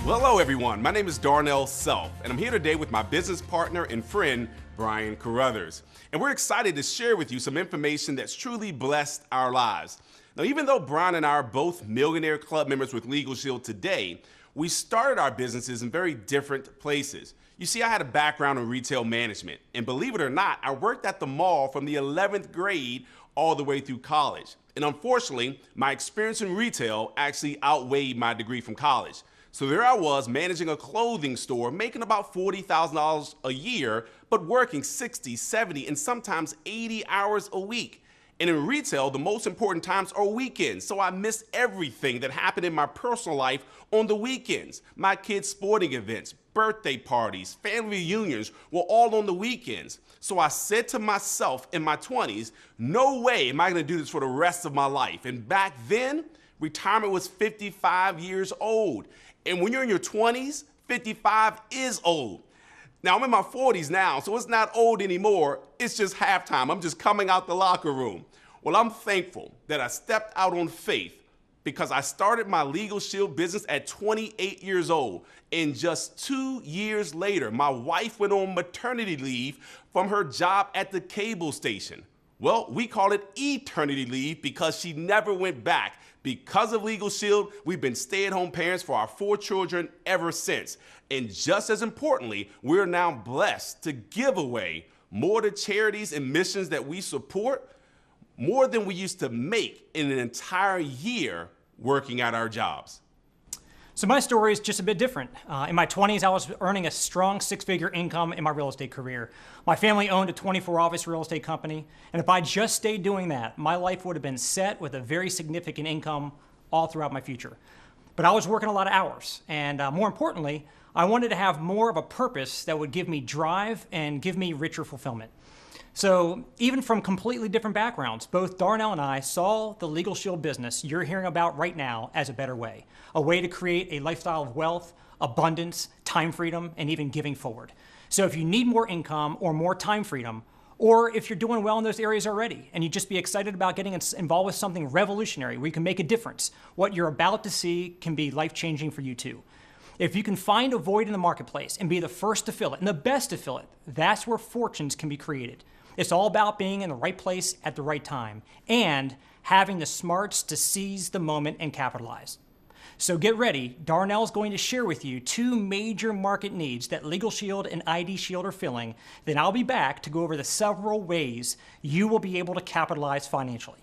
Well, hello everyone, my name is Darnell Self, and I'm here today with my business partner and friend, Brian Carruthers. And we're excited to share with you some information that's truly blessed our lives. Now, even though Brian and I are both Millionaire Club members with Legal Shield today, we started our businesses in very different places. You see, I had a background in retail management, and believe it or not, I worked at the mall from the 11th grade all the way through college. And unfortunately, my experience in retail actually outweighed my degree from college. So there I was managing a clothing store, making about $40,000 a year, but working 60, 70, and sometimes 80 hours a week. And in retail, the most important times are weekends, so I missed everything that happened in my personal life on the weekends. My kids' sporting events, birthday parties, family reunions were all on the weekends. So I said to myself in my 20s, no way am I gonna do this for the rest of my life. And back then, retirement was 55 years old. And when you're in your 20s, 55 is old. Now, I'm in my 40s now, so it's not old anymore. It's just halftime. I'm just coming out the locker room. Well, I'm thankful that I stepped out on faith because I started my Legal Shield business at 28 years old. And just 2 years later, my wife went on maternity leave from her job at the cable station. Well, we call it eternity leave because she never went back. Because of Legal Shield, we've been stay-at-home parents for our 4 children ever since. And just as importantly, we're now blessed to give away more to charities and missions that we support, more than we used to make in an entire year working at our jobs. So my story is just a bit different. In my 20s, I was earning a strong 6-figure income in my real estate career. My family owned a 24-office real estate company, and if I just stayed doing that, my life would have been set with a very significant income all throughout my future. But I was working a lot of hours, and more importantly, I wanted to have more of a purpose that would give me drive and give me richer fulfillment. So even from completely different backgrounds, both Darnell and I saw the Legal Shield business you're hearing about right now as a better way, a way to create a lifestyle of wealth, abundance, time freedom, and even giving forward. So if you need more income or more time freedom, or if you're doing well in those areas already and you just be excited about getting involved with something revolutionary where you can make a difference, what you're about to see can be life-changing for you too. If you can find a void in the marketplace and be the first to fill it and the best to fill it, that's where fortunes can be created. It's all about being in the right place at the right time and having the smarts to seize the moment and capitalize. So get ready. Darnell's going to share with you 2 major market needs that Legal Shield and ID Shield are filling. Then I'll be back to go over the several ways you will be able to capitalize financially.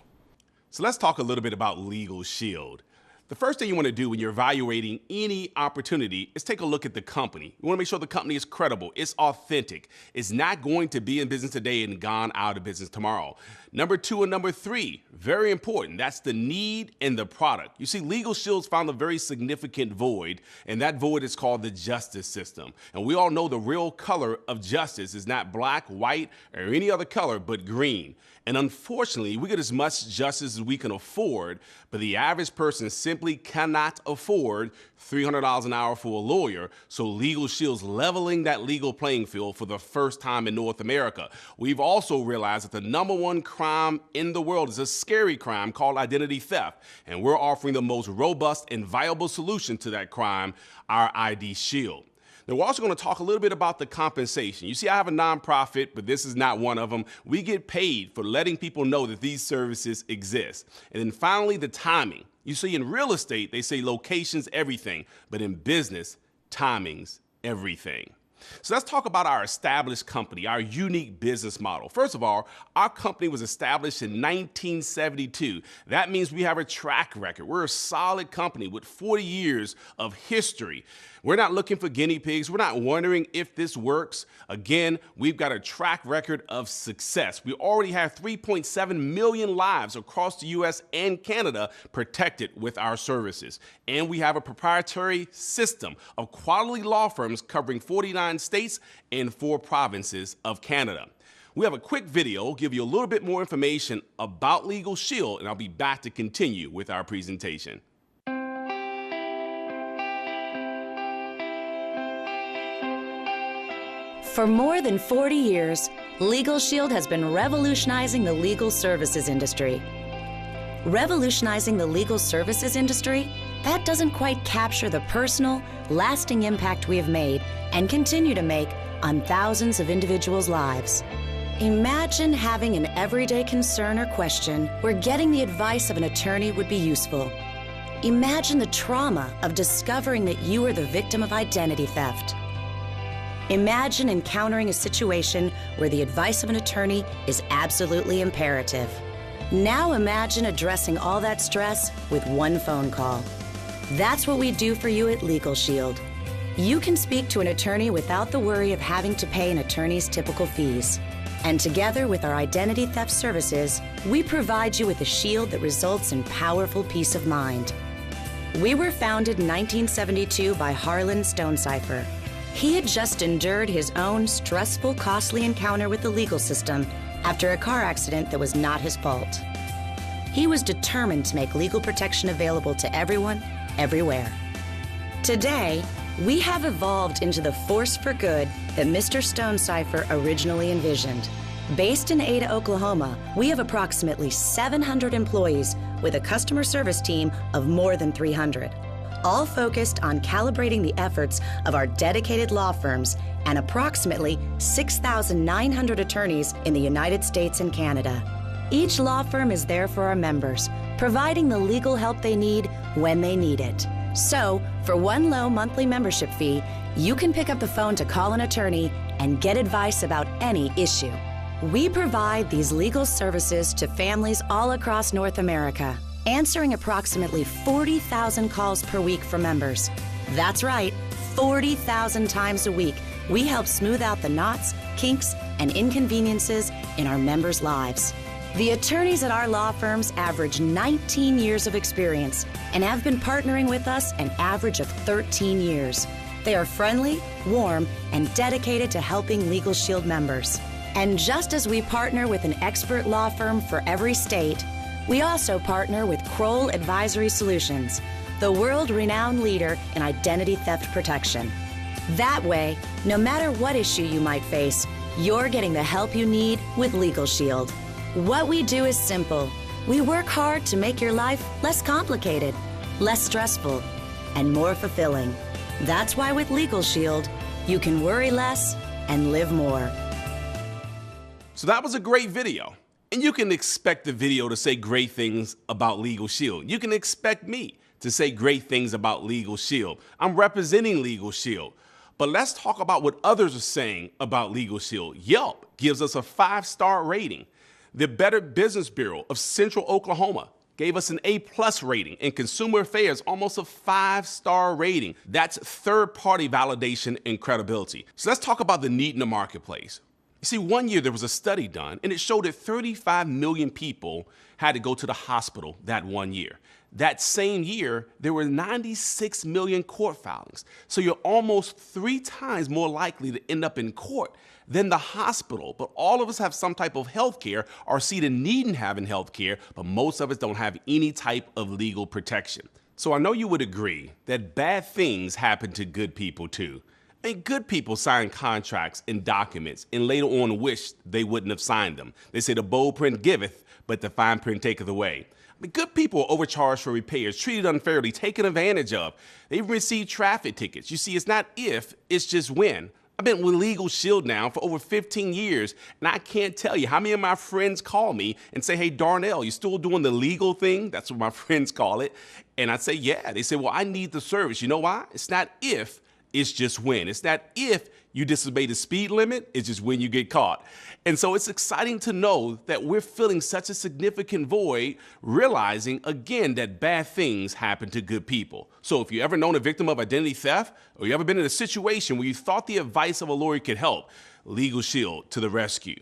So let's talk a little bit about Legal Shield. The first thing you want to do when you're evaluating any opportunity is take a look at the company. You want to make sure the company is credible, it's authentic, it's not going to be in business today and gone out of business tomorrow. Number 2 and number 3, very important, that's the need and the product. You see, Legal Shield's found a very significant void, and that void is called the justice system. And we all know the real color of justice is not black, white, or any other color but green. And unfortunately, we get as much justice as we can afford, but the average person simply cannot afford $300 an hour for a lawyer, so Legal Shield's leveling that legal playing field for the first time in North America. We've also realized that the #1 crime in the world is a scary crime called identity theft, and we're offering the most robust and viable solution to that crime, our ID Shield. Now, we're also going to talk a little bit about the compensation. You see, I have a nonprofit, but this is not one of them. We get paid for letting people know that these services exist. And then finally, the timing. You see, in real estate, they say location's everything, but in business, timing's everything. So let's talk about our established company, our unique business model. First of all, our company was established in 1972. That means we have a track record. We're a solid company with 40 years of history. We're not looking for guinea pigs. We're not wondering if this works. Again, we've got a track record of success. We already have 3.7 million lives across the US and Canada protected with our services. And we have a proprietary system of quality law firms covering 49 states and 4 provinces of Canada. We have a quick video, give you a little bit more information about Legal Shield, and I'll be back to continue with our presentation. For more than 40 years, Legal Shield has been revolutionizing the legal services industry. Revolutionizing the legal services industry that doesn't quite capture the personal, lasting impact we have made and continue to make on thousands of individuals' lives. Imagine having an everyday concern or question where getting the advice of an attorney would be useful. Imagine the trauma of discovering that you are the victim of identity theft. Imagine encountering a situation where the advice of an attorney is absolutely imperative. Now imagine addressing all that stress with one phone call. That's what we do for you at Legal Shield. You can speak to an attorney without the worry of having to pay an attorney's typical fees. And together with our identity theft services, we provide you with a shield that results in powerful peace of mind. We were founded in 1972 by Harlan Stonecipher. He had just endured his own stressful, costly encounter with the legal system after a car accident that was not his fault. He was determined to make legal protection available to everyone, everywhere. Today, we have evolved into the force for good that Mr. Stonecipher originally envisioned. Based in Ada, Oklahoma, we have approximately 700 employees with a customer service team of more than 300, all focused on calibrating the efforts of our dedicated law firms and approximately 6,900 attorneys in the United States and Canada. Each law firm is there for our members, providing the legal help they need when they need it. So, for one low monthly membership fee, you can pick up the phone to call an attorney and get advice about any issue. We provide these legal services to families all across North America, answering approximately 40,000 calls per week for members. That's right, 40,000 times a week. We help smooth out the knots, kinks, and inconveniences in our members' lives. The attorneys at our law firms average 19 years of experience and have been partnering with us an average of 13 years. They are friendly, warm, and dedicated to helping Legal Shield members. And just as we partner with an expert law firm for every state, we also partner with Kroll Advisory Solutions, the world-renowned leader in identity theft protection. That way, no matter what issue you might face, you're getting the help you need with Legal Shield. What we do is simple. We work hard to make your life less complicated, less stressful, and more fulfilling. That's why with Legal Shield, you can worry less and live more. So that was a great video. And you can expect the video to say great things about Legal Shield. You can expect me to say great things about Legal Shield. I'm representing Legal Shield. But let's talk about what others are saying about Legal Shield. Yelp gives us a 5-star rating. The Better Business Bureau of Central Oklahoma gave us an A+ rating, and Consumer Affairs almost a 5-star rating. That's third-party validation and credibility. So let's talk about the need in the marketplace. You see, one year there was a study done, and it showed that 35 million people had to go to the hospital that one year. That same year, there were 96 million court filings. So you're almost 3 times more likely to end up in court than the hospital. But all of us have some type of health care or see the need in having health care, but most of us don't have any type of legal protection. So I know you would agree that bad things happen to good people too. And good people sign contracts and documents and later on wish they wouldn't have signed them. They say the bold print giveth, but the fine print taketh away. But good people are overcharged for repairs, treated unfairly, taken advantage of. They even receive traffic tickets. You see, it's not if, it's just when. I've been with Legal Shield now for over 15 years, and I can't tell you how many of my friends call me and say, hey, Darnell, you still doing the legal thing? That's what my friends call it. And I say, yeah. They say, well, I need the service. You know why? It's not if, it's just when. It's not if you disobey the speed limit, it's just when you get caught. And so it's exciting to know that we're filling such a significant void, realizing again that bad things happen to good people. So if you ever known a victim of identity theft, or you ever been in a situation where you thought the advice of a lawyer could help, Legal Shield to the rescue.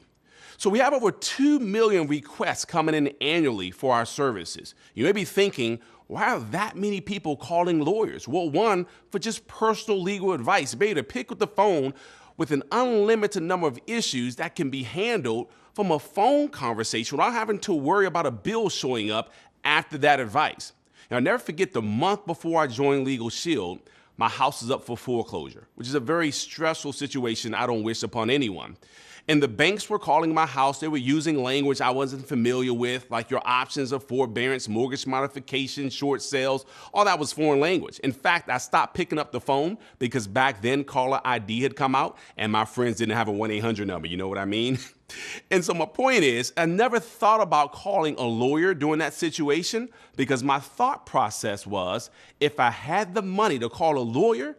So we have over 2 million requests coming in annually for our services. You may be thinking, why are that many people calling lawyers? Well, one, for just personal legal advice, be able to pick up the phone with an unlimited number of issues that can be handled from a phone conversation without having to worry about a bill showing up after that advice. Now, I'll never forget the month before I joined Legal Shield, my house is up for foreclosure, which is a very stressful situation I don't wish upon anyone. And the banks were calling my house. They were using language I wasn't familiar with, like your options of forbearance, mortgage modification, short sales. All that was foreign language. In fact, I stopped picking up the phone because back then caller ID had come out and my friends didn't have a 1-800 number. You know what I mean? And so my point is, I never thought about calling a lawyer during that situation because my thought process was, if I had the money to call a lawyer,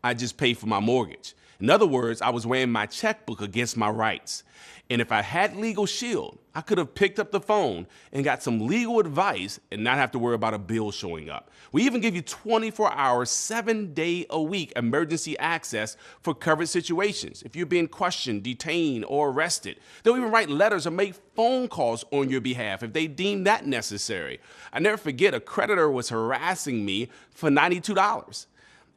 I'd just pay for my mortgage. In other words, I was weighing my checkbook against my rights. And if I had Legal Shield, I could have picked up the phone and got some legal advice and not have to worry about a bill showing up. We even give you 24-hour, 7-day-a-week emergency access for covered situations. If you're being questioned, detained, or arrested, they'll even write letters or make phone calls on your behalf if they deem that necessary. I never forget, a creditor was harassing me for $92.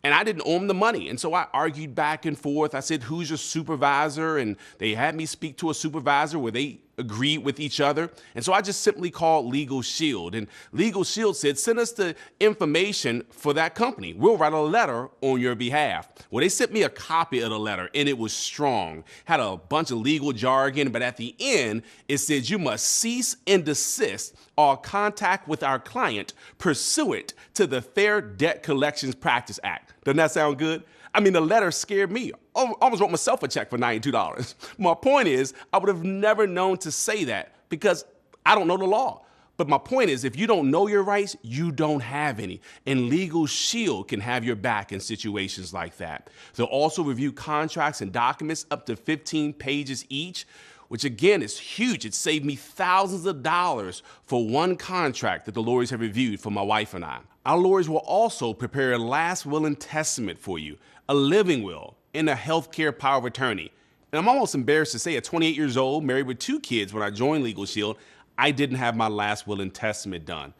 And I didn't owe them the money. And so I argued back and forth. I said, who's your supervisor? And they had me speak to a supervisor where they agreed with each other. And so I just simply called Legal Shield. And Legal Shield said, send us the information for that company. We'll write a letter on your behalf. Well, they sent me a copy of the letter, and it was strong. Had a bunch of legal jargon, but at the end, it said you must cease and desist all contact with our client pursuant to the Fair Debt Collections Practice Act. Doesn't that sound good? I mean, the letter scared me. I almost wrote myself a check for $92. My point is, I would have never known to say that because I don't know the law. But my point is, if you don't know your rights, you don't have any. And Legal Shield can have your back in situations like that. They'll also review contracts and documents up to 15 pages each, which again is huge. It saved me thousands of dollars for one contract that the lawyers have reviewed for my wife and I. Our lawyers will also prepare a last will and testament for you, a living will, and a healthcare power of attorney. And I'm almost embarrassed to say, at 28 years old, married with 2 kids, when I joined Legal Shield, I didn't have my last will and testament done.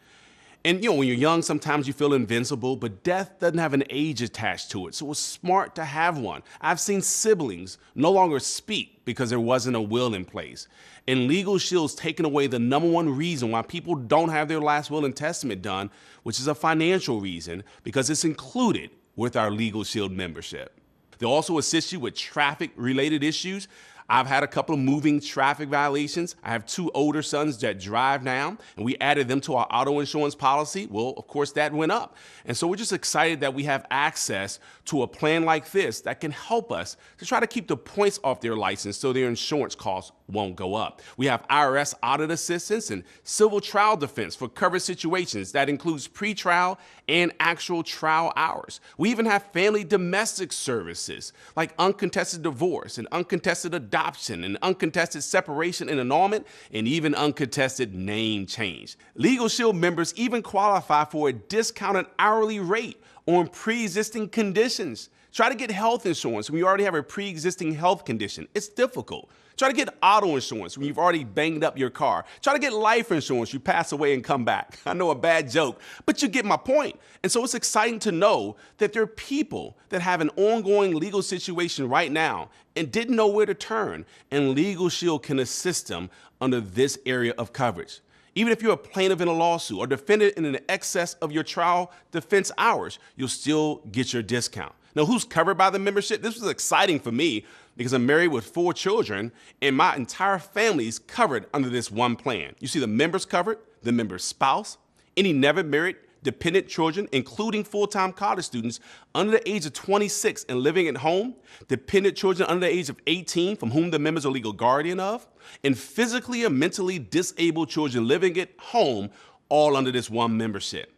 And when you're young, sometimes you feel invincible, but death doesn't have an age attached to it, so it's smart to have one. I've seen siblings no longer speak because there wasn't a will in place. And Legal Shield's taken away the #1 reason why people don't have their last will and testament done, which is a financial reason, because it's included with our Legal Shield membership. They'll also assist you with traffic-related issues. I've had a couple of moving traffic violations. I have 2 older sons that drive now, and we added them to our auto insurance policy. Well, of course, that went up. And so we're just excited that we have access to a plan like this that can help us to try to keep the points off their license so their insurance costs won't go up. We have IRS audit assistance and civil trial defense for covered situations. That includes pretrial and actual trial hours. We even have family domestic services like uncontested divorce and uncontested adoption and uncontested separation and annulment, and even uncontested name change. Legal Shield members even qualify for a discounted hourly rate on pre-existing conditions. Try to get health insurance when you already have a pre-existing health condition. It's difficult. Try to get auto insurance when you've already banged up your car. Try to get life insurance, you pass away and come back. I know, a bad joke, but you get my point. And so it's exciting to know that there are people that have an ongoing legal situation right now and didn't know where to turn, and Legal Shield can assist them under this area of coverage. Even if you're a plaintiff in a lawsuit or defendant in an excess of your trial defense hours, you'll still get your discount. Now, who's covered by the membership? This was exciting for me because I'm married with 4 children, and my entire family is covered under this one plan. You see the members covered, the member's spouse, any never married dependent children, including full-time college students under the age of 26 and living at home, dependent children under the age of 18 from whom the members are legal guardian of, and physically or mentally disabled children living at home, all under this one membership.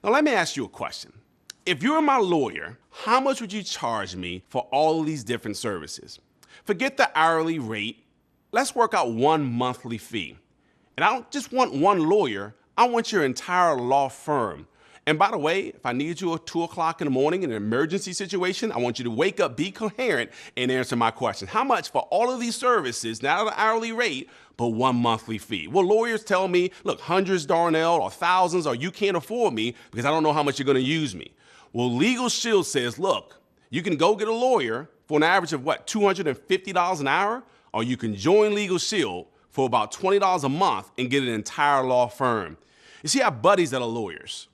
Now, let me ask you a question. If you were my lawyer, how much would you charge me for all of these different services? Forget the hourly rate. Let's work out one monthly fee. And I don't just want one lawyer, I want your entire law firm. And by the way, if I need you at 2 o'clock in the morning in an emergency situation, I want you to wake up, be coherent, and answer my question. How much for all of these services, not at an hourly rate, but one monthly fee? Well, lawyers tell me, look, hundreds, Darnell, or thousands, or you can't afford me because I don't know how much you're going to use me. Well, Legal Shield says, look, you can go get a lawyer for an average of $250 an hour, or you can join Legal Shield for about $20 a month and get an entire law firm. You see, I have buddies that are lawyers,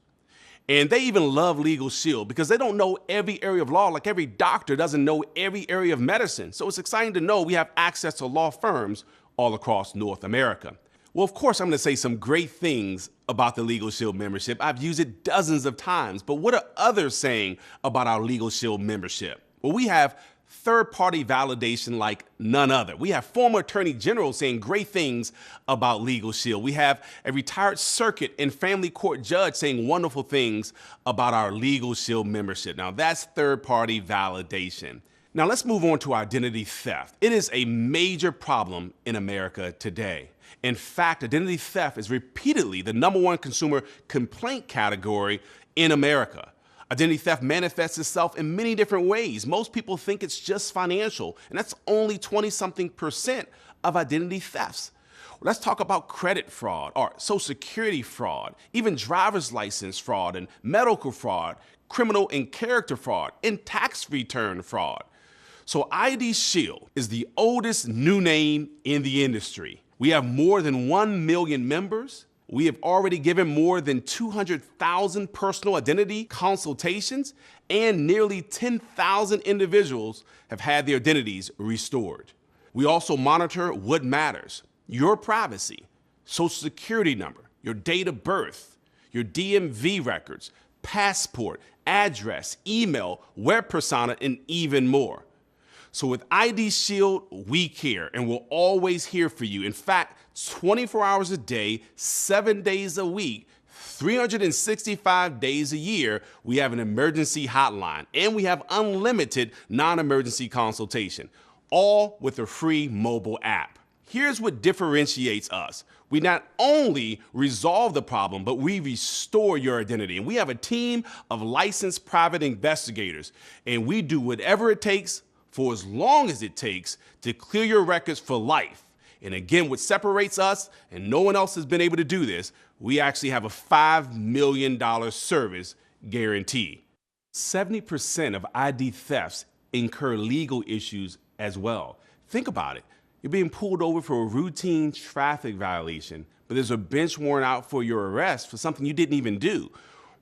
And they even love Legal Shield because they don't know every area of law, like every doctor doesn't know every area of medicine. So it's exciting to know we have access to law firms all across North America. Well, of course, I'm going to say some great things about the Legal Shield membership. I've used it dozens of times, but what are others saying about our Legal Shield membership? Well, we have third-party validation like none other. We have former attorney generals saying great things about Legal Shield. We have a retired circuit and family court judge saying wonderful things about our Legal Shield membership. Now, that's third-party validation. Now, let's move on to identity theft. It is a major problem in America today. In fact, identity theft is repeatedly the #1 consumer complaint category in America. Identity theft manifests itself in many different ways. Most people think it's just financial, and that's only 20-something% of identity thefts. Let's talk about credit fraud or Social Security fraud, even driver's license fraud and medical fraud, criminal and character fraud, and tax return fraud. So ID Shield is the oldest new name in the industry. We have more than 1 million members. We have already given more than 200,000 personal identity consultations, and nearly 10,000 individuals have had their identities restored. We also monitor what matters: your privacy, Social Security number, your date of birth, your DMV records, passport, address, email, web persona, and even more. So with ID Shield, we care and we're always here for you. In fact, 24 hours a day, 7 days a week, 365 days a year, we have an emergency hotline and we have unlimited non-emergency consultation, all with a free mobile app. Here's what differentiates us. We not only resolve the problem, but we restore your identity. And we have a team of licensed private investigators, and we do whatever it takes for as long as it takes to clear your records for life. And again, what separates us, and no one else has been able to do this, we actually have a $5 million service guarantee. 70% of ID thefts incur legal issues as well. Think about it. You're being pulled over for a routine traffic violation, but there's a bench warrant out for your arrest for something you didn't even do.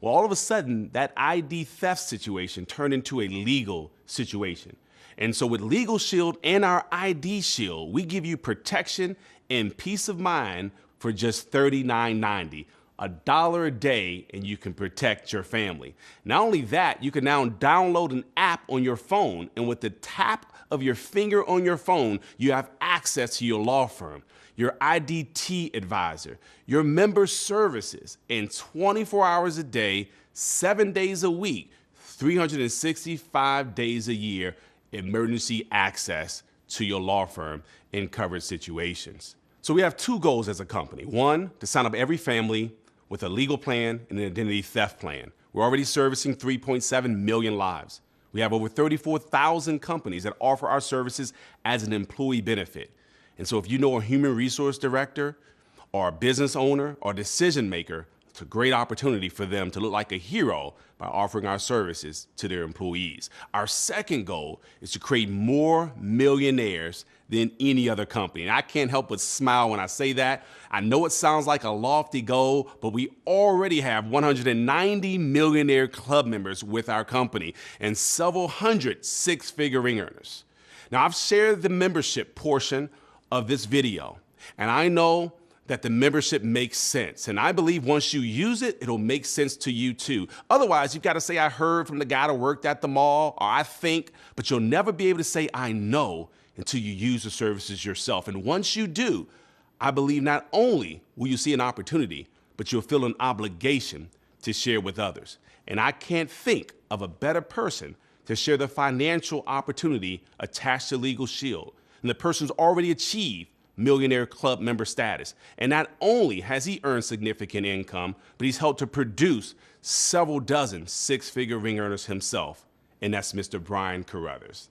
Well, all of a sudden, that ID theft situation turned into a legal situation. And so with Legal Shield and our ID Shield, we give you protection and peace of mind for just $39.90, $1 a day, and you can protect your family. Not only that, you can now download an app on your phone, and with the tap of your finger on your phone, you have access to your law firm, your IDT advisor, your member services, and 24 hours a day, 7 days a week, 365 days a year, emergency access to your law firm in covered situations. So we have two goals as a company. One, to sign up every family with a legal plan and an identity theft plan. We're already servicing 3.7 million lives. We have over 34,000 companies that offer our services as an employee benefit. And so if you know a human resource director or a business owner or decision maker, it's a great opportunity for them to look like a hero by offering our services to their employees. Our second goal is to create more millionaires than any other company. And I can't help but smile when I say that. I know it sounds like a lofty goal, but we already have 190 millionaire club members with our company and several hundred six-figure ring earners. Now, I've shared the membership portion of this video, and I know that the membership makes sense. And I believe once you use it, it'll make sense to you too. Otherwise, you've got to say, I heard from the guy that worked at the mall, or I think, but you'll never be able to say, I know, until you use the services yourself. And once you do, I believe not only will you see an opportunity, but you'll feel an obligation to share with others. And I can't think of a better person to share the financial opportunity attached to Legal Shield. And the person's already achieved millionaire club member status. And not only has he earned significant income, but he's helped to produce several dozen six-figure ring earners himself. And that's Mr. Brian Carruthers.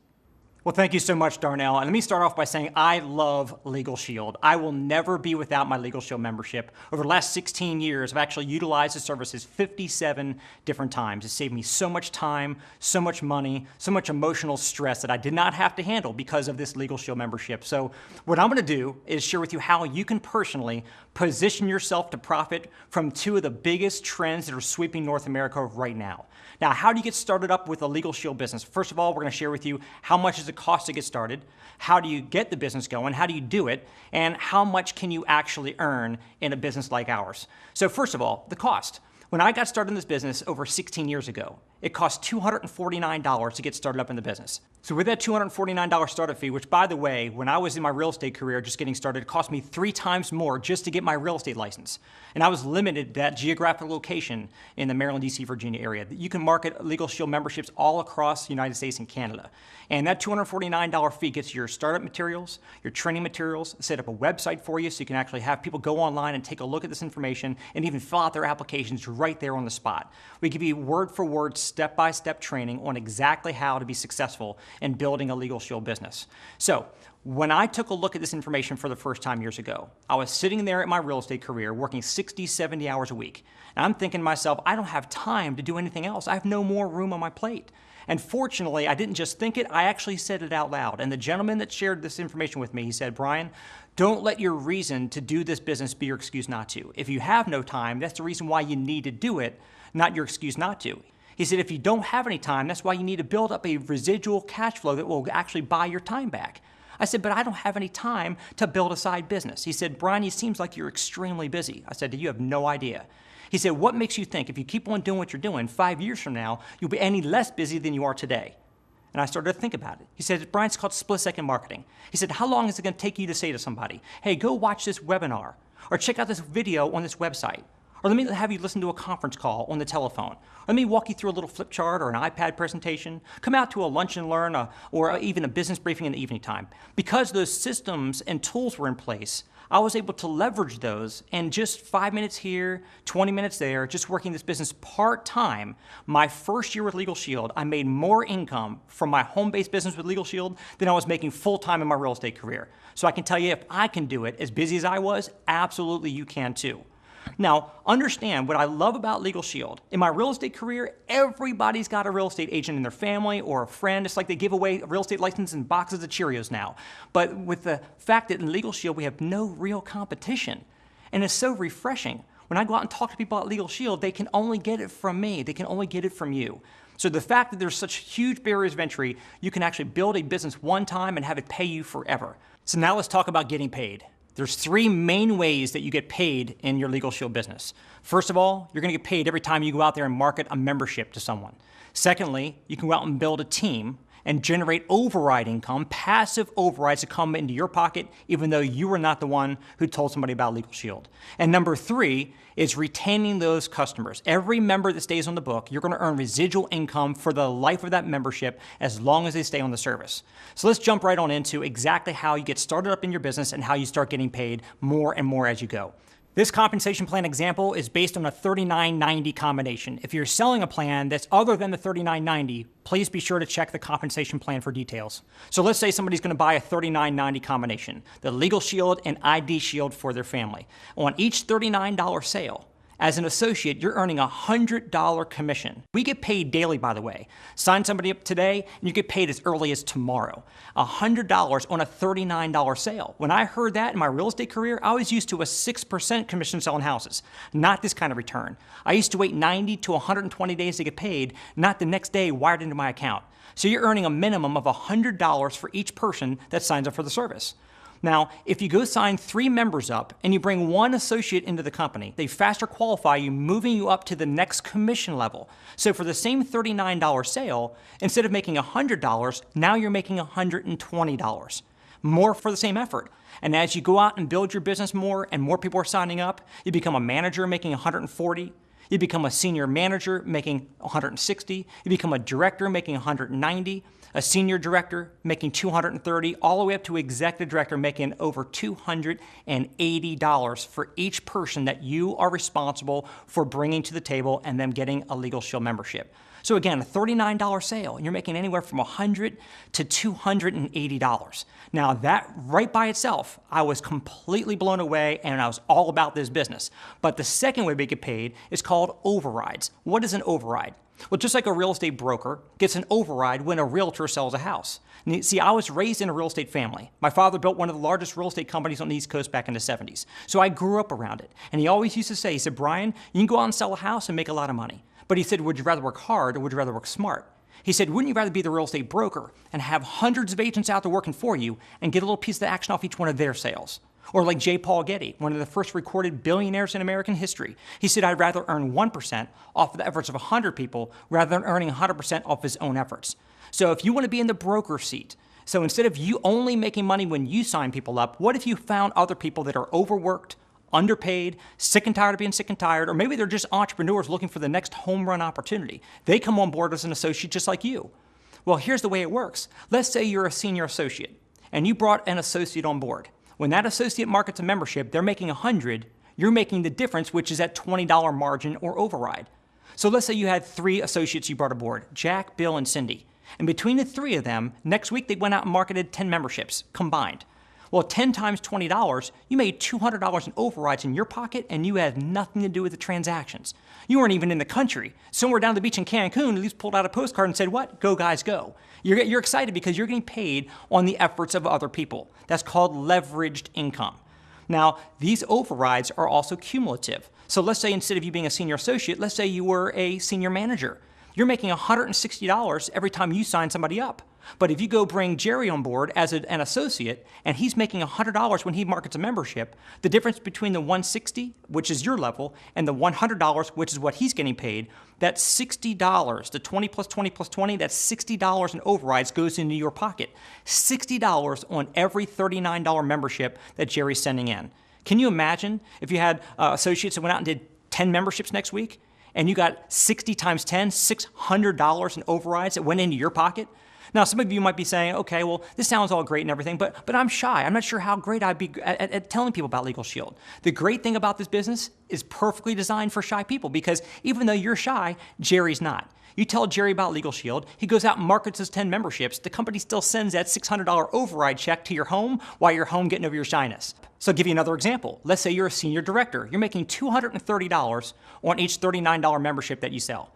Well, thank you so much, Darnell. And let me start off by saying I love Legal Shield. I will never be without my Legal Shield membership. Over the last 16 years, I've actually utilized the services 57 different times. It saved me so much time, so much money, so much emotional stress that I did not have to handle because of this Legal Shield membership. So what I'm going to do is share with you how you can personally position yourself to profit from two of the biggest trends that are sweeping North America right now. Now, how do you get started up with a Legal Shield business? First of all, we're going to share with you how much does it cost to get started, how do you get the business going, how do you do it, and how much can you actually earn in a business like ours. So first of all, the cost. When I got started in this business over 16 years ago, it cost $249 to get started up in the business. So with that $249 startup fee, which by the way, when I was in my real estate career just getting started, it cost me 3 times more just to get my real estate license. And I was limited to that geographic location in the Maryland, DC, Virginia area. You can market Legal Shield memberships all across the United States and Canada. And that $249 fee gets your startup materials, your training materials, set up a website for you so you can actually have people go online and take a look at this information and even fill out their applications right there on the spot. We give you word for word, step-by-step training on exactly how to be successful in building a Legal Shield business. So when I took a look at this information for the first time years ago, I was sitting there at my real estate career working 60, 70 hours a week. And I'm thinking to myself, I don't have time to do anything else. I have no more room on my plate. And fortunately, I didn't just think it, I actually said it out loud. And the gentleman that shared this information with me, he said, Brian, don't let your reason to do this business be your excuse not to. If you have no time, that's the reason why you need to do it, not your excuse not to. He said, if you don't have any time, that's why you need to build up a residual cash flow that will actually buy your time back. I said, but I don't have any time to build a side business. He said, Brian, it seems like you're extremely busy. I said, you have no idea. He said, what makes you think if you keep on doing what you're doing, 5 years from now, you'll be any less busy than you are today? And I started to think about it. He said, Brian, it's called split-second marketing. He said, how long is it going to take you to say to somebody, hey, go watch this webinar, or check out this video on this website, or let me have you listen to a conference call on the telephone, or let me walk you through a little flip chart or an iPad presentation, come out to a lunch and learn, or even a business briefing in the evening time. Because those systems and tools were in place, I was able to leverage those, and just 5 minutes here, 20 minutes there, just working this business part-time. My first year with Legal Shield, I made more income from my home-based business with Legal Shield than I was making full-time in my real estate career. So I can tell you, if I can do it, as busy as I was, absolutely you can too. Now, understand what I love about Legal Shield. In my real estate career, everybody's got a real estate agent in their family or a friend. It's like they give away a real estate license in boxes of Cheerios now. But with the fact that in Legal Shield, we have no real competition. And it's so refreshing. When I go out and talk to people at Legal Shield, they can only get it from me. They can only get it from you. So the fact that there's such huge barriers of entry, you can actually build a business one time and have it pay you forever. So now let's talk about getting paid. There's 3 main ways that you get paid in your Legal Shield business. First of all, you're going to get paid every time you go out there and market a membership to someone. Secondly, you can go out and build a team and generate override income, passive overrides to come into your pocket, even though you were not the one who told somebody about Legal Shield. And number 3 is retaining those customers. Every member that stays on the book, you're going to earn residual income for the life of that membership as long as they stay on the service. So let's jump right on into exactly how you get started up in your business and how you start getting paid more and more as you go. This compensation plan example is based on a 3990 combination. If you're selling a plan that's other than the 3990, please be sure to check the compensation plan for details. So let's say somebody's going to buy a 3990 combination, the Legal Shield and ID Shield for their family. On each $39 sale, as an associate, you're earning a $100 commission. We get paid daily, by the way. Sign somebody up today, and you get paid as early as tomorrow. $100 on a $39 sale. When I heard that in my real estate career, I was used to a 6% commission selling houses, not this kind of return. I used to wait 90 to 120 days to get paid, not the next day wired into my account. So you're earning a minimum of $100 for each person that signs up for the service. Now, if you go sign 3 members up and you bring 1 associate into the company, they faster qualify you, moving you up to the next commission level. So for the same $39 sale, instead of making $100, now you're making $120. More for the same effort. And as you go out and build your business more and more people are signing up, you become a manager making $140. You become a senior manager making $160. You become a director making $190. A senior director making $230, all the way up to executive director making over $280 for each person that you are responsible for bringing to the table and them getting a Legal Shield membership. So again, a $39 sale, and you're making anywhere from $100 to $280. Now that right by itself, I was completely blown away and I was all about this business. But the second way we get paid is called overrides. What is an override? Well, just like a real estate broker gets an override when a realtor sells a house. See, I was raised in a real estate family. My father built one of the largest real estate companies on the East Coast back in the 70s. So I grew up around it. And he always used to say, he said, Brian, you can go out and sell a house and make a lot of money. But he said, would you rather work hard or would you rather work smart? He said, wouldn't you rather be the real estate broker and have hundreds of agents out there working for you and get a little piece of the action off each one of their sales? Or like J. Paul Getty, one of the first recorded billionaires in American history. He said, I'd rather earn 1% off of the efforts of 100 people rather than earning 100% off his own efforts. So if you want to be in the broker seat, so instead of you only making money when you sign people up, what if you found other people that are overworked, underpaid, sick and tired of being sick and tired, or maybe they're just entrepreneurs looking for the next home run opportunity. They come on board as an associate just like you. Well, here's the way it works. Let's say you're a senior associate and you brought an associate on board. When that associate markets a membership, they're making $100, you're making the difference, which is that $20 margin or override. So let's say you had 3 associates you brought aboard, Jack, Bill, and Cindy. And between the 3 of them, next week they went out and marketed 10 memberships combined. Well, 10 times $20, you made $200 in overrides in your pocket and you had nothing to do with the transactions. You weren't even in the country. Somewhere down the beach in Cancun, at least pulled out a postcard and said, what? Go guys, go. You're excited because you're getting paid on the efforts of other people. That's called leveraged income. Now, these overrides are also cumulative. So let's say instead of you being a senior associate, let's say you were a senior manager. You're making $160 every time you sign somebody up. But if you go bring Jerry on board as an associate and he's making $100 when he markets a membership, the difference between the $160, which is your level, and the $100, which is what he's getting paid, that's $60. The 20 plus 20 plus 20, that's $60 in overrides goes into your pocket. $60 on every $39 membership that Jerry's sending in. Can you imagine if you had associates that went out and did 10 memberships next week and you got 60 times 10, $600 in overrides that went into your pocket? Now, some of you might be saying, okay, well, this sounds all great and everything, but I'm shy. I'm not sure how great I'd be at telling people about Legal Shield. The great thing about this business is perfectly designed for shy people because even though you're shy, Jerry's not. You tell Jerry about Legal Shield, he goes out and markets his 10 memberships. The company still sends that $600 override check to your home while you're home getting over your shyness. So I'll give you another example. Let's say you're a senior director. You're making $230 on each $39 membership that you sell.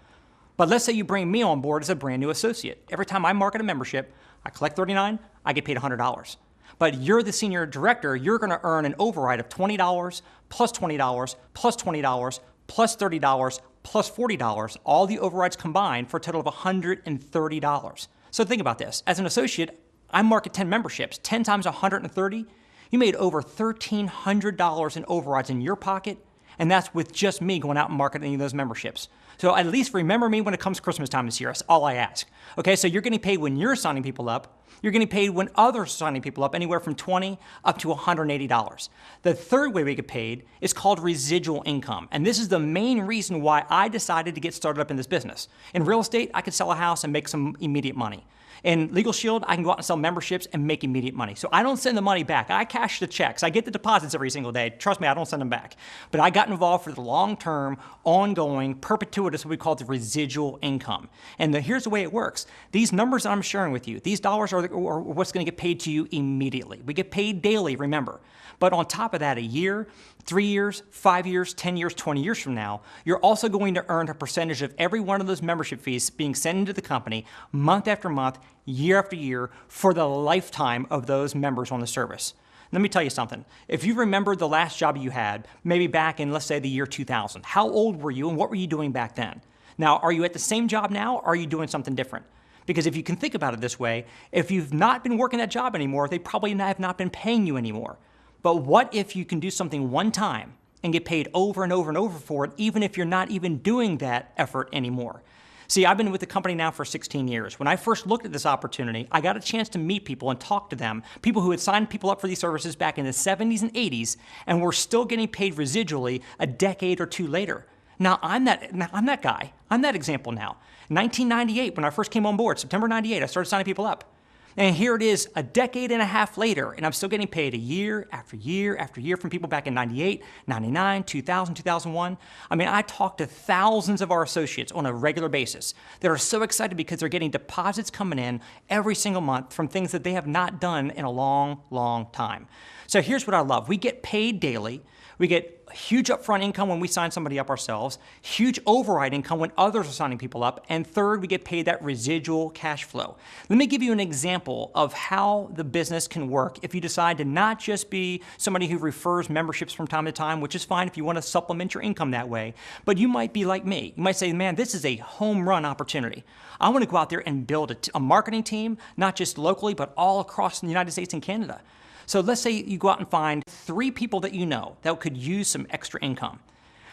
But let's say you bring me on board as a brand new associate. Every time I market a membership, I collect $39, I get paid $100. But you're the senior director, you're gonna earn an override of $20, plus $20, plus $20, plus $30, plus $40, all the overrides combined for a total of $130. So think about this. As an associate, I market 10 memberships, 10 times 130, you made over $1,300 in overrides in your pocket, and that's with just me going out and marketing those memberships. So at least remember me when it comes Christmas time this year. That's all I ask. Okay, so you're getting paid when you're signing people up. You're getting paid when others are signing people up, anywhere from $20 up to $180. The third way we get paid is called residual income. And this is the main reason why I decided to get started up in this business. In real estate, I could sell a house and make some immediate money. In Legal Shield, I can go out and sell memberships and make immediate money. So I don't send the money back. I cash the checks. I get the deposits every single day. Trust me, I don't send them back. But I got involved for the long-term, ongoing, perpetuitous, what we call the residual income. And here's the way it works. These numbers that I'm sharing with you, these dollars are what's going to get paid to you immediately. We get paid daily, remember. But on top of that, a year, 3 years, 5 years, 10 years, 20 years from now, you're also going to earn a percentage of every one of those membership fees being sent into the company month after month, year after year, for the lifetime of those members on the service. Let me tell you something. If you remember the last job you had, maybe back in, let's say, the year 2000, how old were you and what were you doing back then? Now, are you at the same job now or are you doing something different? Because if you can think about it this way, if you've not been working that job anymore, they probably have not been paying you anymore. But what if you can do something one time and get paid over and over and over for it, even if you're not even doing that effort anymore? See, I've been with the company now for 16 years. When I first looked at this opportunity, I got a chance to meet people and talk to them, people who had signed people up for these services back in the 70s and 80s, and were still getting paid residually a decade or two later. Now, I'm that guy. I'm that example now. 1998, when I first came on board, September 98, I started signing people up. And here it is a decade and a half later, and I'm still getting paid a year after year after year from people back in 98, 99, 2000, 2001. I mean, I talk to thousands of our associates on a regular basis that are so excited because they're getting deposits coming in every single month from things that they have not done in a long, long time. So here's what I love. We get paid daily. We get huge upfront income when we sign somebody up ourselves, huge override income when others are signing people up, and third, we get paid that residual cash flow. Let me give you an example of how the business can work if you decide to not just be somebody who refers memberships from time to time, which is fine if you want to supplement your income that way, but you might be like me. You might say, man, this is a home run opportunity. I want to go out there and build a marketing team, not just locally, but all across the United States and Canada. So let's say you go out and find 3 people that you know that could use some extra income.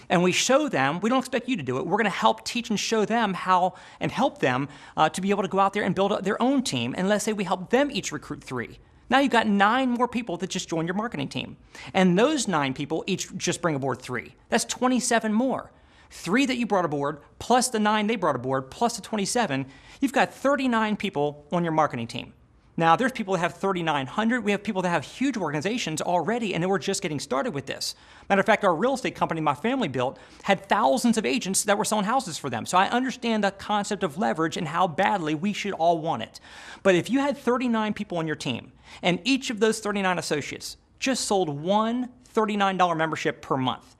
And we show them, we don't expect you to do it, we're going to help teach and show them how and help them to be able to go out there and build their own team. And let's say we help them each recruit 3. Now you've got 9 more people that just joined your marketing team. And those 9 people each just bring aboard 3. That's 27 more. 3 that you brought aboard, plus the 9 they brought aboard, plus the 27, you've got 39 people on your marketing team. Now, there's people that have 3,900. We have people that have huge organizations already, and we're just getting started with this. Matter of fact, our real estate company my family built had thousands of agents that were selling houses for them. So I understand the concept of leverage and how badly we should all want it. But if you had 39 people on your team, and each of those 39 associates just sold one $39 membership per month,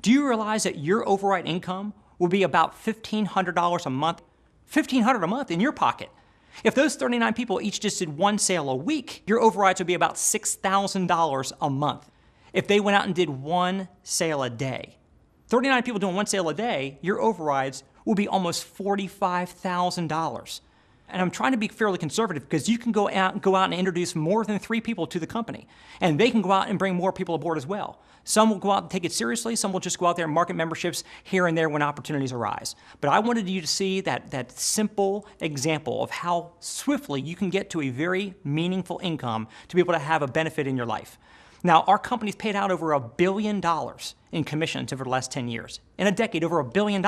do you realize that your override income will be about $1,500 a month? $1,500 a month in your pocket. If those 39 people each just did 1 sale a week, your overrides would be about $6,000 a month. If they went out and did 1 sale a day, 39 people doing 1 sale a day, your overrides will be almost $45,000. And I'm trying to be fairly conservative because you can go out and introduce more than 3 people to the company. And they can go out and bring more people aboard as well. Some will go out and take it seriously. Some will just go out there and market memberships here and there when opportunities arise. But I wanted you to see that simple example of how swiftly you can get to a very meaningful income to be able to have a benefit in your life. Now, our company's paid out over $1 billion in commissions over the last 10 years. In a decade, over $1 billion.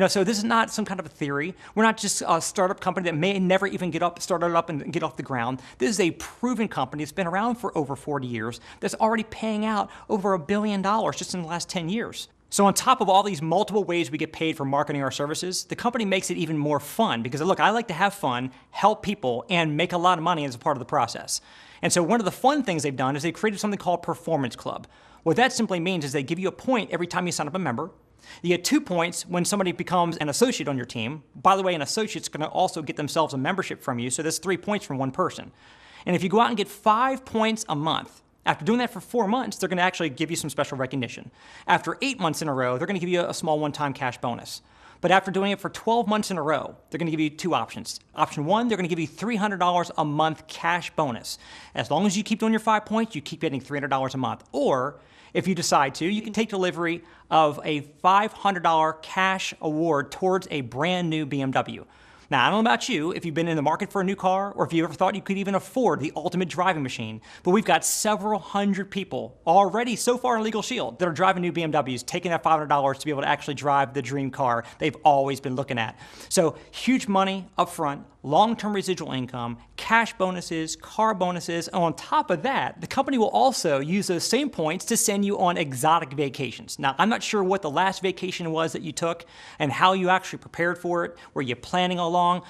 So this is not some kind of a theory. We're not just a startup company that may never even started up and get off the ground. This is a proven company that's been around for over 40 years that's already paying out over $1 billion just in the last 10 years. So on top of all these multiple ways we get paid for marketing our services, the company makes it even more fun because, look, I like to have fun, help people, and make a lot of money as a part of the process. And so one of the fun things they've done is they've created something called Performance Club. What that simply means is they give you a point every time you sign up a member. You get 2 points when somebody becomes an associate on your team. By the way, an associate's going to also get themselves a membership from you, so that's 3 points from one person. And if you go out and get 5 points a month, after doing that for 4 months, they're going to actually give you some special recognition. After 8 months in a row, they're going to give you a small one-time cash bonus. But after doing it for 12 months in a row, they're going to give you 2 options. Option 1, they're going to give you $300 a month cash bonus. As long as you keep doing your 5 points, you keep getting $300 a month. Or if you decide to, you can take delivery of a $500 cash award towards a brand new BMW. Now, I don't know about you, if you've been in the market for a new car, or if you ever thought you could even afford the ultimate driving machine, but we've got several hundred people already so far in Legal Shield that are driving new BMWs, taking that $500 to be able to actually drive the dream car they've always been looking at. So huge money up front, long-term residual income, cash bonuses, car bonuses, and on top of that, the company will also use those same points to send you on exotic vacations. Now, I'm not sure what the last vacation was that you took and how you actually prepared for it. Were you planning along,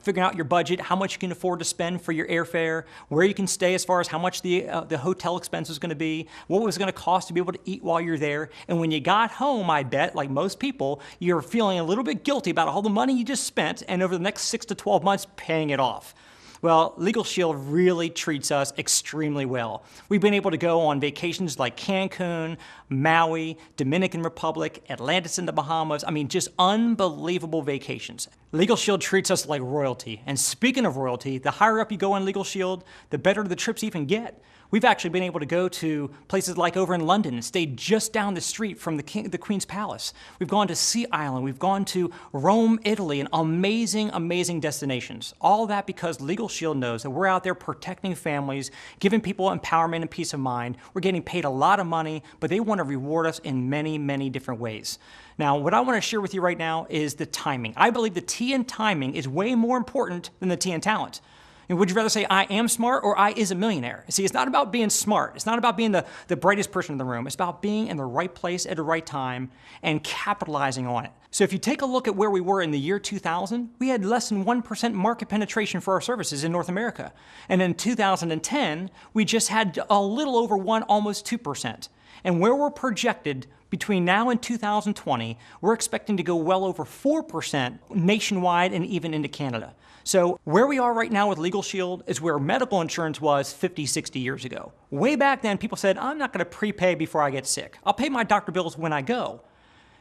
figuring out your budget, how much you can afford to spend for your airfare, where you can stay as far as how much the hotel expense was going to be, what it was going to cost to be able to eat while you're there. And when you got home, I bet, like most people, you're feeling a little bit guilty about all the money you just spent and over the next 6 to 12 months paying it off. Well, Legal Shield really treats us extremely well. We've been able to go on vacations like Cancun, Maui, Dominican Republic, Atlantis in the Bahamas. I mean, just unbelievable vacations. Legal Shield treats us like royalty. And speaking of royalty, the higher up you go in Legal Shield, the better the trips even get. We've actually been able to go to places like over in London and stayed just down the street from the Queen's Palace. We've gone to Sea Island. We've gone to Rome, Italy, and amazing, amazing destinations. All that because Legal Shield knows that we're out there protecting families, giving people empowerment and peace of mind. We're getting paid a lot of money, but they want to reward us in many, many different ways. Now, what I want to share with you right now is the timing. I believe the T in timing is way more important than the T in talent. And would you rather say I am smart or I is a millionaire? See, it's not about being smart. It's not about being the brightest person in the room. It's about being in the right place at the right time and capitalizing on it. So if you take a look at where we were in the year 2000, we had less than 1% market penetration for our services in North America. And in 2010, we just had a little over 1, almost 2%. And where we're projected between now and 2020, we're expecting to go well over 4% nationwide and even into Canada. So where we are right now with Legal Shield is where medical insurance was 50, 60 years ago. Way back then, people said, I'm not going to prepay before I get sick. I'll pay my doctor bills when I go.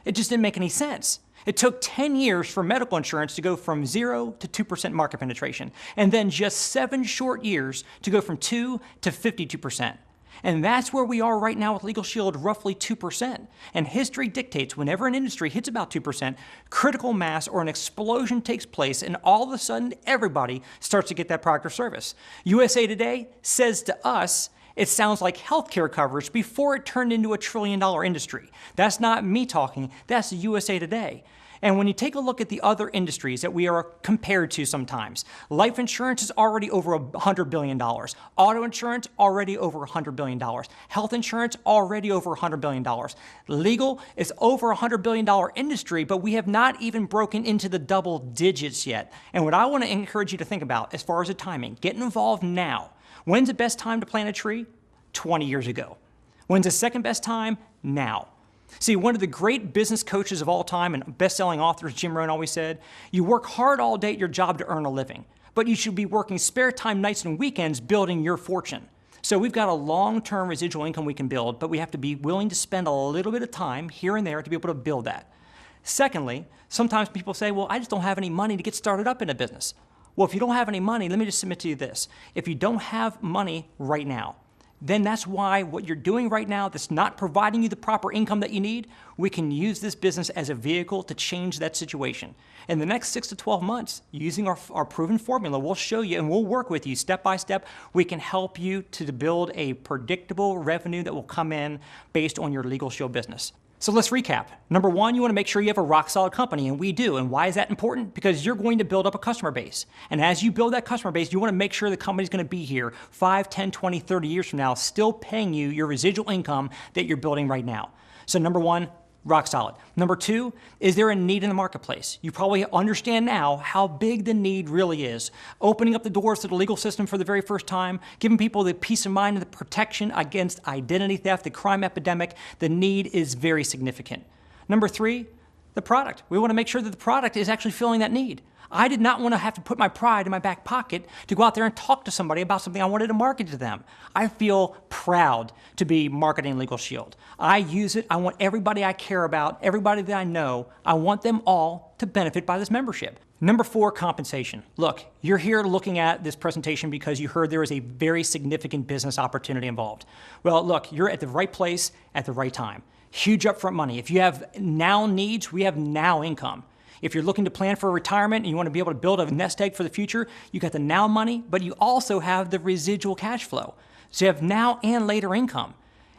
It just didn't make any sense. It took 10 years for medical insurance to go from 0 to 2% market penetration, and then just 7 short years to go from 2 to 52%. And that's where we are right now with Legal Shield, roughly 2%. And history dictates whenever an industry hits about 2%, critical mass or an explosion takes place, and all of a sudden everybody starts to get that product or service. USA Today says to us, it sounds like healthcare coverage before it turned into a $1 trillion industry. That's not me talking, that's USA Today. And when you take a look at the other industries that we are compared to sometimes, life insurance is already over $100 billion. Auto insurance already over $100 billion. Health insurance already over $100 billion. Legal is over $100 billion industry, but we have not even broken into the double digits yet. And what I want to encourage you to think about as far as the timing, get involved now. When's the best time to plant a tree? 20 years ago. When's the second best time? Now. See, one of the great business coaches of all time and best-selling authors, Jim Rohn, always said, you work hard all day at your job to earn a living, but you should be working spare time nights and weekends building your fortune. So we've got a long-term residual income we can build, but we have to be willing to spend a little bit of time here and there to be able to build that. Secondly, sometimes people say, well, I just don't have any money to get started up in a business. Well, if you don't have any money, let me just submit to you this. If you don't have money right now, then that's why what you're doing right now that's not providing you the proper income that you need, we can use this business as a vehicle to change that situation. In the next 6 to 12 months, using our proven formula, we'll show you and we'll work with you step by step. We can help you to build a predictable revenue that will come in based on your Legal Shield business. So let's recap. Number one, you want to make sure you have a rock solid company, and we do. And why is that important? Because you're going to build up a customer base. And as you build that customer base, you want to make sure the company's going to be here 5, 10, 20, 30 years from now, still paying you your residual income that you're building right now. So number one, rock solid. Number two, is there a need in the marketplace? You probably understand now how big the need really is. Opening up the doors to the legal system for the very first time, giving people the peace of mind and the protection against identity theft, the crime epidemic, the need is very significant. Number three, the product. We want to make sure that the product is actually filling that need. I did not want to have to put my pride in my back pocket to go out there and talk to somebody about something I wanted to market to them. I feel proud to be marketing Legal Shield. I use it. I want everybody I care about, everybody that I know, I want them all to benefit by this membership. Number four, compensation. Look, you're here looking at this presentation because you heard there is a very significant business opportunity involved. Well, look, you're at the right place at the right time. Huge upfront money. If you have now needs, we have now income. If you're looking to plan for retirement and you want to be able to build a nest egg for the future, you got the now money, but you also have the residual cash flow. So you have now and later income.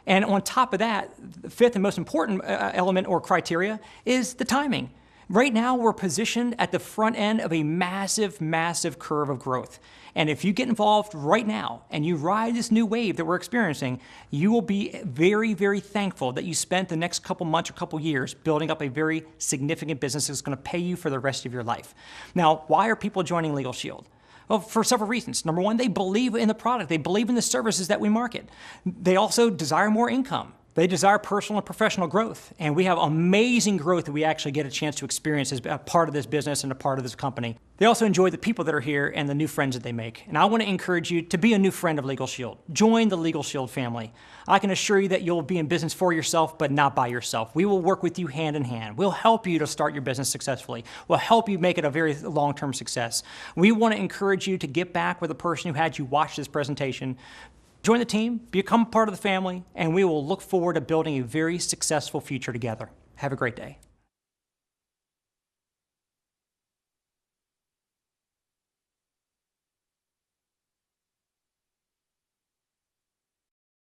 And on top of that, the fifth and most important element or criteria is the timing. Right now, we're positioned at the front end of a massive, massive curve of growth. And if you get involved right now and you ride this new wave that we're experiencing, you will be very, very thankful that you spent the next couple months or couple years building up a very significant business that's going to pay you for the rest of your life. Now, why are people joining Legal Shield? Well, for several reasons. Number one, they believe in the product. They believe in the services that we market. They also desire more income. They desire personal and professional growth, and we have amazing growth that we actually get a chance to experience as a part of this business and a part of this company. They also enjoy the people that are here and the new friends that they make. And I want to encourage you to be a new friend of Legal Shield. Join the Legal Shield family. I can assure you that you'll be in business for yourself, but not by yourself. We will work with you hand in hand. We'll help you to start your business successfully. We'll help you make it a very long-term success. We want to encourage you to get back with the person who had you watch this presentation. Join the team, become part of the family, and we will look forward to building a very successful future together. Have a great day.